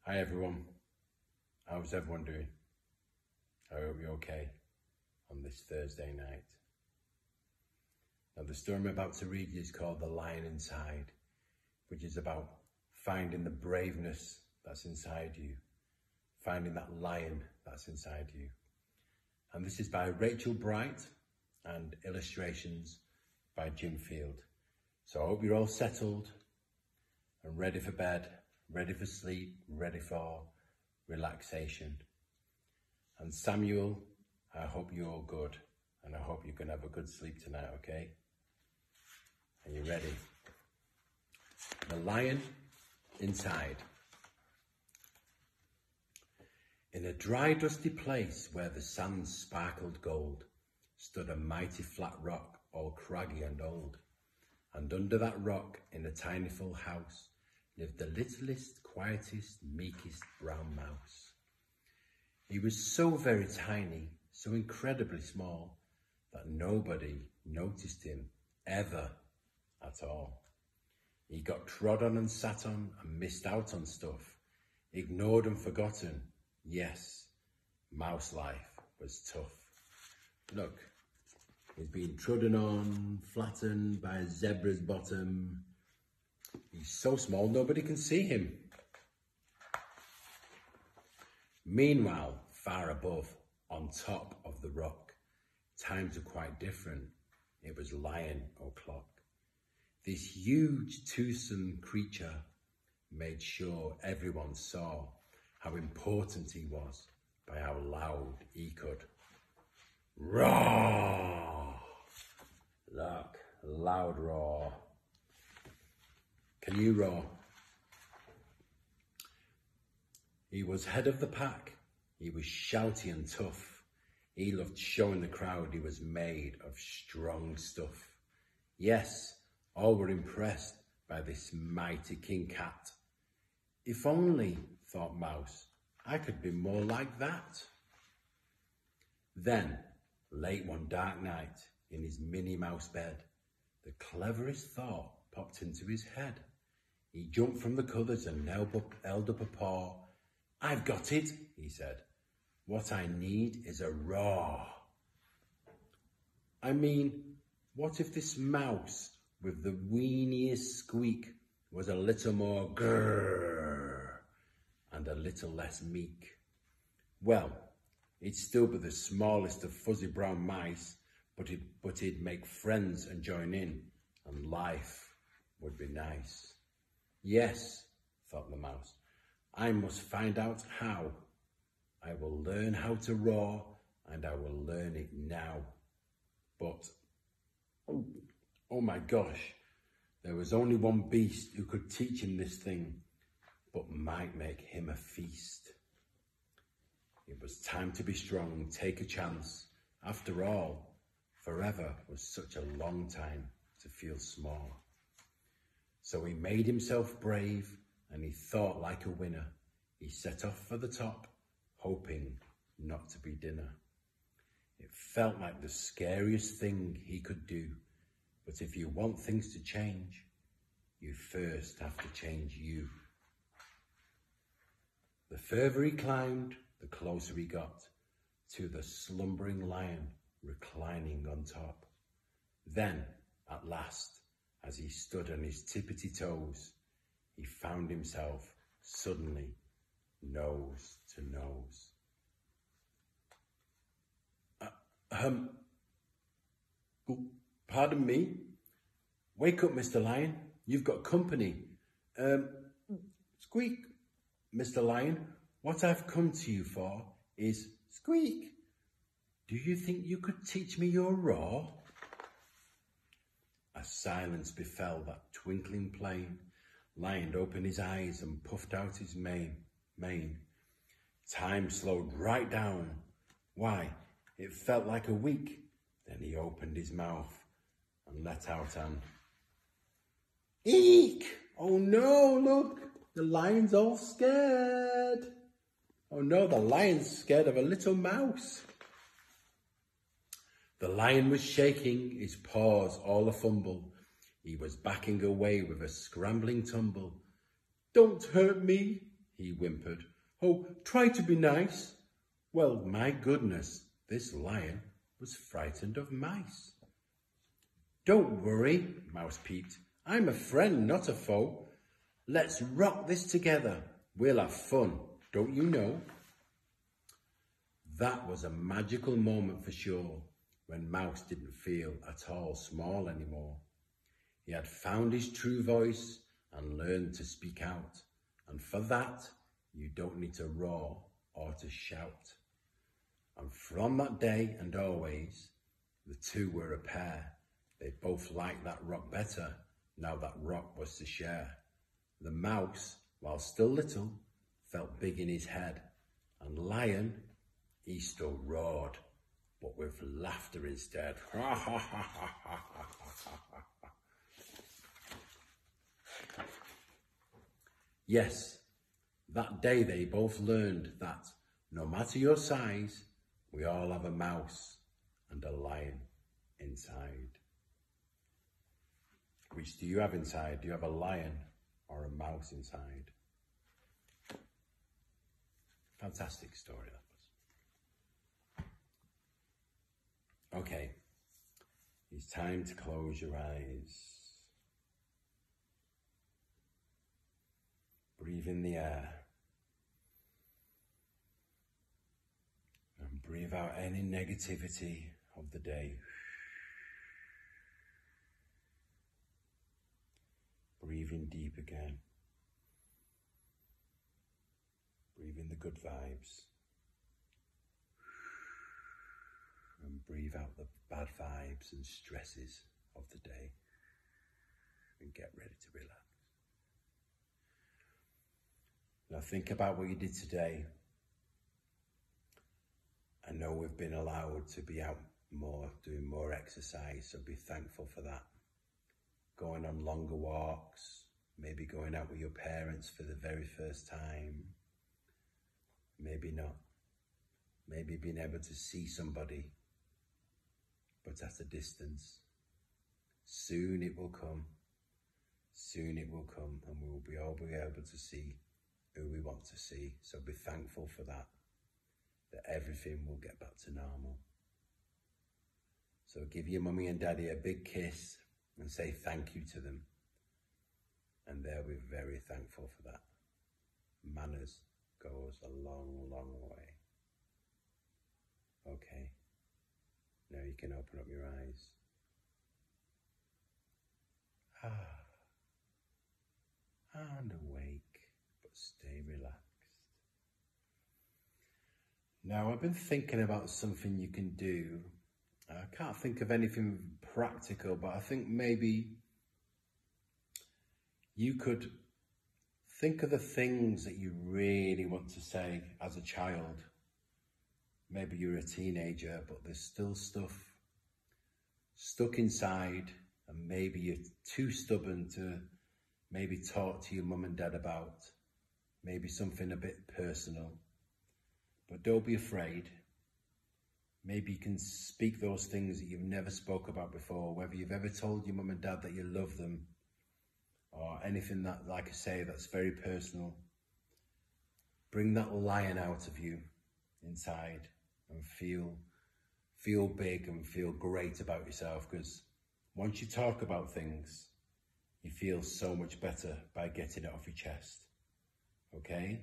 Hi everyone, how's everyone doing? I hope you're okay on this Thursday night. Now the story I'm about to read you is called The Lion Inside, which is about finding the braveness that's inside you, finding that lion that's inside you. And this is by Rachel Bright and illustrations by Jim Field. So I hope you're all settled and ready for bed, ready for sleep, ready for relaxation. And Samuel, I hope you're all good and I hope you can have a good sleep tonight, okay? Are you ready? The Lion Inside. In a dry, dusty place where the sands sparkled gold, stood a mighty flat rock, all craggy and old. And under that rock, in a tiny full house, lived the littlest, quietest, meekest brown mouse. He was so very tiny, so incredibly small, that nobody noticed him ever at all. He got trod on and sat on and missed out on stuff, ignored and forgotten. Yes, mouse life was tough. Look, he's been trodden on, flattened by a zebra's bottom. He's so small nobody can see him. Meanwhile, far above, on top of the rock, times were quite different. It was lion o'clock. This huge, toothsome creature made sure everyone saw how important he was by how loud he could roar. Look, loud roar. Can you roar? He was head of the pack. He was shouty and tough. He loved showing the crowd he was made of strong stuff. Yes, all were impressed by this mighty king cat. If only, thought Mouse, I could be more like that. Then, late one dark night, in his Minnie Mouse bed, the cleverest thought popped into his head. He jumped from the covers and held up a paw. I've got it, he said. What I need is a roar. I mean, what if this mouse with the weeniest squeak was a little more grrr and a little less meek? Well, he'd still be the smallest of fuzzy brown mice, but he'd make friends and join in, and life would be nice. Yes, thought the mouse, I must find out how. I will learn how to roar, and I will learn it now. But, oh my gosh, there was only one beast who could teach him this thing, but might make him a feast. It was time to be strong, take a chance. After all, forever was such a long time to feel small. So he made himself brave, and he thought like a winner. He set off for the top, hoping not to be dinner. It felt like the scariest thing he could do, but if you want things to change, you first have to change you. The further he climbed, the closer he got to the slumbering lion reclining on top. Then, at last, as he stood on his tippity toes, he found himself suddenly nose to nose. Pardon me? Wake up, Mr. Lion. You've got company. Squeak, Mr. Lion. What I've come to you for is squeak. Do you think you could teach me your roar? A silence befell that twinkling plain. Lion opened his eyes and puffed out his mane. Time slowed right down. Why, it felt like a week. Then he opened his mouth and let out an eek! Oh no, look, the lion's all scared. Oh no, the lion's scared of a little mouse. The lion was shaking, his paws all a-fumble. He was backing away with a scrambling tumble. Don't hurt me, he whimpered. Oh, try to be nice. Well, my goodness, this lion was frightened of mice. Don't worry, Mouse peeped. I'm a friend, not a foe. Let's rock this together. We'll have fun, don't you know? That was a magical moment for sure, when Mouse didn't feel at all small anymore. He had found his true voice and learned to speak out. And for that, you don't need to roar or to shout. And from that day and always, the two were a pair. They both liked that rock better, now that rock was to share. The mouse, while still little, felt big in his head. And Lion, he still roared, but with laughter instead. Yes, that day they both learned that no matter your size, we all have a mouse and a lion inside. Which do you have inside? Do you have a lion or a mouse inside? Fantastic story that was. Okay, it's time to close your eyes. Breathe in the air. And breathe out any negativity of the day. Breathe in deep again. Breathe in the good vibes. And breathe out the bad vibes and stresses of the day. And get ready to relax. Now think about what you did today. I know we've been allowed to be out more, doing more exercise, so be thankful for that. Going on longer walks, maybe going out with your parents for the very first time. Maybe not. Maybe being able to see somebody, but at a distance. Soon it will come. Soon it will come, and we will be all be able to see who we want to see. So be thankful for that everything will get back to normal. So give your mummy and daddy a big kiss and say thank you to them. And they'll be very thankful for that. Manners goes a long, long way. Okay, now you can open up your eyes. And awake, but stay relaxed. Now, I've been thinking about something you can do. I can't think of anything practical, but I think maybe you could think of the things that you really want to say as a child. Maybe you're a teenager, but there's still stuff stuck inside, and maybe you're too stubborn to maybe talk to your mum and dad about. Maybe something a bit personal. But don't be afraid. Maybe you can speak those things that you've never spoke about before, whether you've ever told your mum and dad that you love them, or anything that, like I say, that's very personal. Bring that lion out of you inside and feel big and feel great about yourself, because once you talk about things, you feel so much better by getting it off your chest. Okay?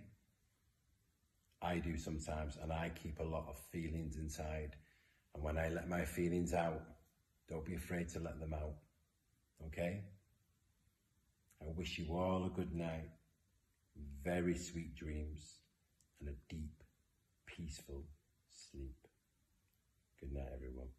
I do sometimes, and I keep a lot of feelings inside. And when I let my feelings out, don't be afraid to let them out. Okay? I wish you all a good night, very sweet dreams, and a deep, peaceful sleep. Good night, everyone.